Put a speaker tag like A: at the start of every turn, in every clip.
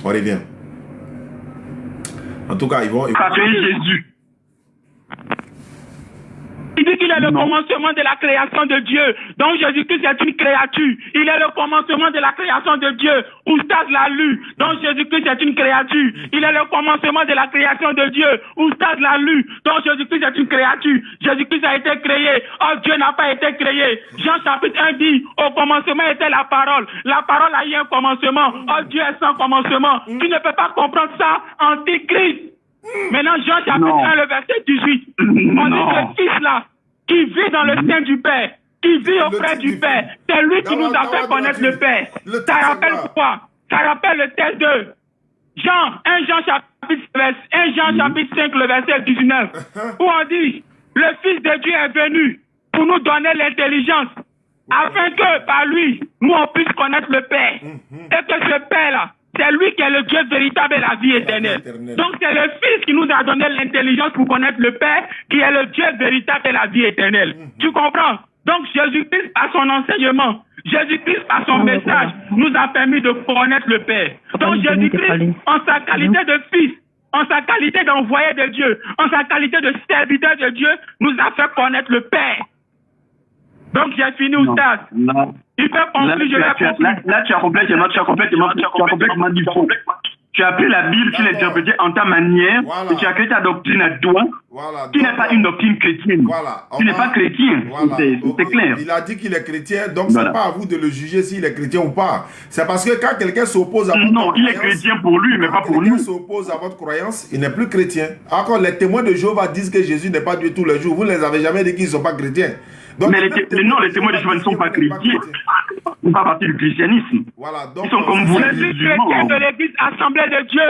A: On revient. En tout cas, ils vont...
B: Jésus.
C: Il dit qu'il est le commencement de la création de Dieu. Donc Jésus-Christ est une créature. Il est le commencement de la création de Dieu. Oustaz l'a lu. Donc Jésus-Christ est une créature. Il est le commencement de la création de Dieu. Oustaz l'a lu. Donc Jésus-Christ est une créature. Jésus-Christ a été créé. Oh, Dieu n'a pas été créé. Jean chapitre 1 dit, au commencement était la parole. La parole a eu un commencement. Oh, Dieu est sans commencement. Tu ne peux pas comprendre ça, Antichrist. Maintenant, Jean chapitre 1, le verset 18. On dit que le Fils là, qui vit dans le sein du Père, qui vit auprès du Père, c'est lui qui nous a fait connaître le Père. Ça rappelle quoi? Ça rappelle le texte de Jean, 1 Jean chapitre 5, le verset 19, où on dit, le Fils de Dieu est venu pour nous donner l'intelligence, afin que par lui, nous on puisse connaître le Père. Et que ce Père-là, c'est lui qui est le Dieu véritable et la vie éternelle. Donc c'est le Fils qui nous a donné l'intelligence pour connaître le Père, qui est le Dieu véritable et la vie éternelle. Tu comprends? Donc Jésus-Christ, par son enseignement, Jésus-Christ, par son message, nous a permis de connaître le Père. Donc Jésus-Christ, en sa qualité de Fils, en sa qualité d'envoyé de Dieu, en sa qualité de serviteur de Dieu, nous a fait connaître le Père. Donc j'ai fini, Oustaz. Il peut conclure, je l'ai compris.
B: Là, tu as complètement dit faux. Tu as pris la Bible, tu l'as interprétée en ta manière, et tu as créé ta doctrine à toi, qui n'est pas une doctrine chrétienne. Tu n'es pas chrétien, c'est clair.
A: Il a dit qu'il est chrétien, donc c'est pas à vous de le juger s'il est chrétien ou pas. C'est parce que quand quelqu'un s'oppose à votre
B: croyance... Non, il est chrétien pour lui, mais pas pour nous.
A: Quand quelqu'un s'oppose à votre croyance, il n'est plus chrétien. Encore, les témoins de Jéhovah disent que Jésus n'est pas Dieu tous les jours. Vous ne les avez jamais dit qu'ils ne sont pas chrétiens.
B: Donc, mais les témoins de Jéhovah ne sont pas chrétiens. Ils ne font pas partie du christianisme.
A: Voilà, donc,
B: ils sont comme vous, les
C: musulmans. Je suis chrétien de l'église Assemblée de Dieu.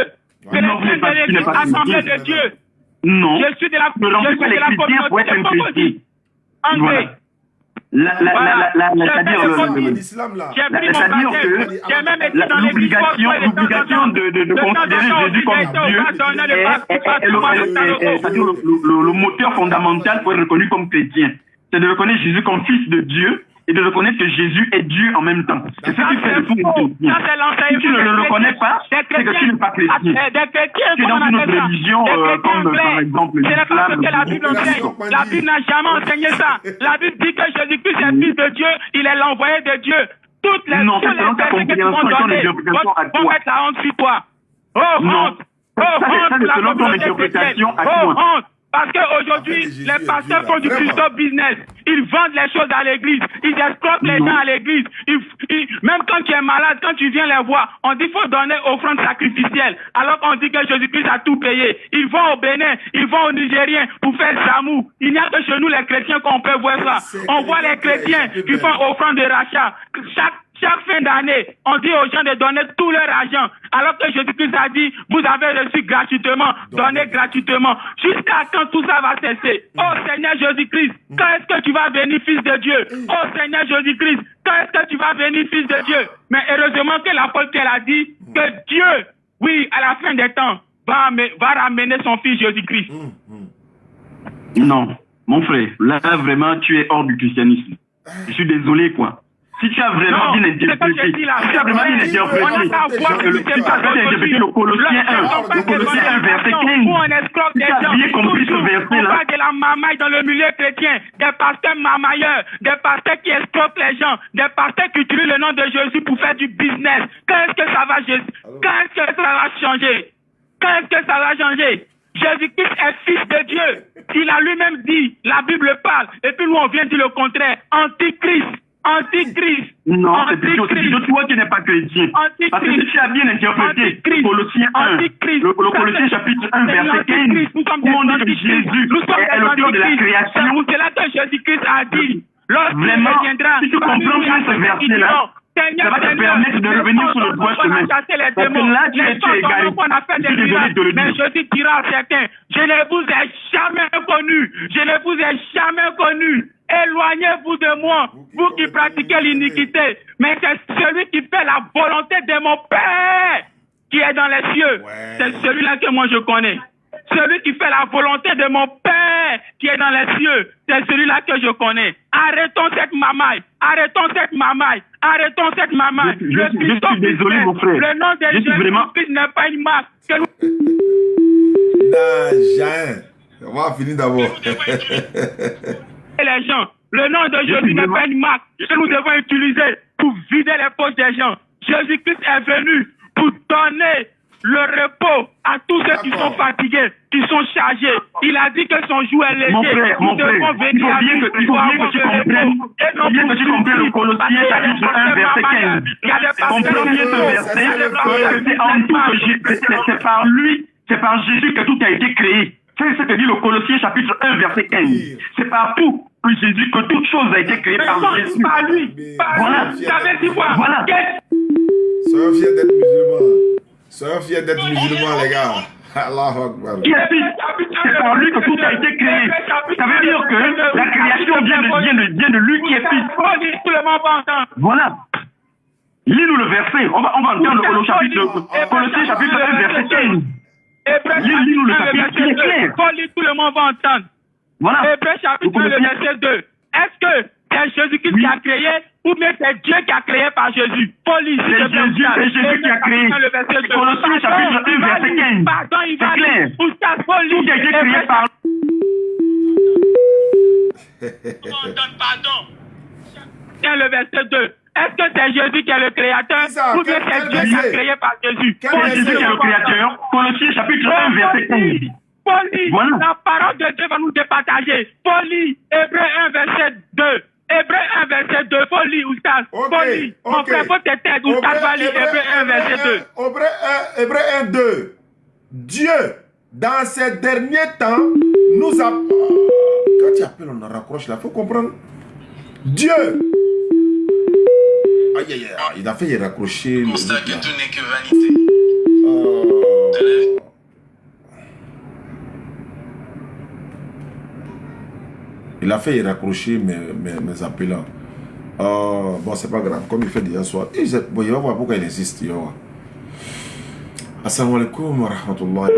B: Non, vous n'êtes pas
C: Assemblée de Dieu.
B: Non.
C: Je suis de la communauté de Cocody. André.
B: C'est-à-dire que l'obligation de considérer Jésus comme Dieu est le moteur fondamental pour être reconnu comme chrétien. C'est de reconnaître Jésus comme Fils de Dieu et de reconnaître que Jésus est Dieu en même temps. C'est ce qui fait le fond chrétien. Si tu ne le reconnais pas, c'est que tu n'es pas chrétien. Tu es dans une autre religion, comme par exemple l'islam.
C: La Bible n'a jamais enseigné ça. La Bible dit que Jésus-Christ est Fils de Dieu, il est l'envoyé de Dieu. Toutes les
B: non, c'est selon ta compréhension et ton interprétation à toi.
C: Vont mettre la honte sur toi. Oh, honte! Oh, honte!
B: Ça, c'est selon ton interprétation à toi.
C: Honte! Parce qu'aujourd'hui, les pasteurs font du Christophe business. Ils vendent les choses à l'église. Ils escroquent les gens à l'église. Même quand tu es malade, quand tu viens les voir, on dit qu'il faut donner offrande sacrificielle. Alors qu'on dit que Jésus-Christ a tout payé. Ils vont au Bénin, ils vont aux Nigériens pour faire Zamou. Il n'y a que chez nous les chrétiens qu'on peut voir ça. On voit les chrétiens qui font offrande de rachat. Chaque fin d'année, on dit aux gens de donner tout leur argent. Alors que Jésus-Christ a dit, vous avez reçu gratuitement, donnez gratuitement. Jusqu'à quand tout ça va cesser? Oh Seigneur Jésus-Christ, quand est-ce que tu vas venir, Fils de Dieu? Oh Seigneur Jésus-Christ, quand est-ce que tu vas venir, Fils de Dieu? Mais heureusement que l'apôtre Pierre a dit que Dieu, oui, à la fin des temps, va ramener son Fils Jésus-Christ.
B: Non, mon frère, là vraiment, tu es hors du christianisme. Je suis désolé, quoi. Si tu as vraiment bien interprété, le Colossiens 1, verset 15, si tu as bien compris ce verset-là,
C: on parle de la mamaille dans le milieu chrétien, des pasteurs mamailleurs, des pasteurs qui escroquent les gens, des pasteurs qui utilisent le nom de Jésus pour faire du business. Quand est-ce que ça va changer? Quand est-ce que ça va changer? Jésus-Christ est Fils de Dieu. Il a lui-même dit, la Bible parle, et puis nous on vient dire le contraire, Antichrist. Antichrist.
B: Non, c'est plutôt toi qui n'es pas chrétien. Parce que si tu as bien interprété Colossiens 1, le Colossiens chapitre 1, verset 15, où on dit que Jésus est l'auteur de la création.
C: C'est là que Jésus-Christ a dit,
B: vraiment, si tu comprends bien ce verset-là, ça va te permettre de revenir sur le droit chemin. Parce que là, tu es égaré. Je suis désolé de le dire.
C: Mais je dira à certains, je ne vous ai jamais connu. Je ne vous ai jamais connu. Éloignez-vous de moi, vous qui pratiquez l'iniquité. Mais c'est celui qui fait la volonté de mon Père qui est dans les cieux. C'est celui-là que moi je connais. Celui qui fait la volonté de mon Père qui est dans les cieux, c'est celui-là que je connais. Arrêtons cette mamaille. Arrêtons cette mamaille. Arrêtons cette mamaille.
B: Je suis désolé, mon frère.
C: Le nom de Jésus-Christ n'est pas une marque.
A: Jamais. On va finir d'abord.
C: Les gens, le nom de Jésus n'est pas une marque que nous devons utiliser pour vider les poches des gens. Jésus-Christ est venu pour donner le repos à tous ceux qui sont fatigués, qui sont chargés. Il a dit que son joug est léger.
B: Mon frère, il faut bien que tu comprennes le Colossiens chapitre 1 verset 15. Comprenez ce verset, c'est par lui, c'est par Jésus que tout a été créé. C'est ce que dit le Colossiens chapitre 1 verset 15. C'est par tout Jésus que toute chose a été créée par Jésus.
C: Par lui.
B: Voilà. Voilà.
A: Soyons fiers d'être musulmans. Soyons fiers d'être musulmans, les gars. Allahu Akbar.
B: C'est par lui que tout a été créé. Ça veut dire que la création vient de lui qui est fils.
C: Tout le monde va entendre.
B: Voilà. Lis-nous le verset. On va entendre le Colossiens chapitre 1 verset 15. Lis-nous le chapitre, il est clair.
C: Tout le monde va entendre.
B: Voilà.
C: Hébreux chapitre 1 verset 2. Est-ce que c'est Jésus-Christ qui a créé ou bien c'est Dieu qui a créé par Jésus?
B: C'est Jésus qui a créé. Colossiens chapitre 1 verset 15.
C: Pardon, il va
B: clair.
C: Tout a été
B: créé par...
C: Pardon. Tiens le verset 2. Est-ce que c'est Jésus qui est le créateur ou bien c'est Dieu qui a créé par Jésus?
B: C'est Jésus qui est le créateur. Colossiens chapitre 1 verset 15.
C: Voilà. La parole de Dieu va nous départager. Folie, Hébreux 1 verset 2. Hébreux 1 verset 2. Folie, Oustaz. Folie. Mon frère, faut te taire. Oustaz va lire Hébreux 1 verset 2.
A: Hébreux 1, 2. Dieu, dans ces derniers temps, nous a... Quand tu appelles, on raccroche là. Il faut comprendre. Dieu. Aïe, aïe, aïe. Il a fait raccrocher.
D: Constat que tout n'est que vanité.
A: Il a fait raccrocher mes appelants. Bon, c'est pas grave. Comme il fait déjà soir. Bon, il va voir pourquoi il insiste. Assalamu alaikum wa rahmatullah.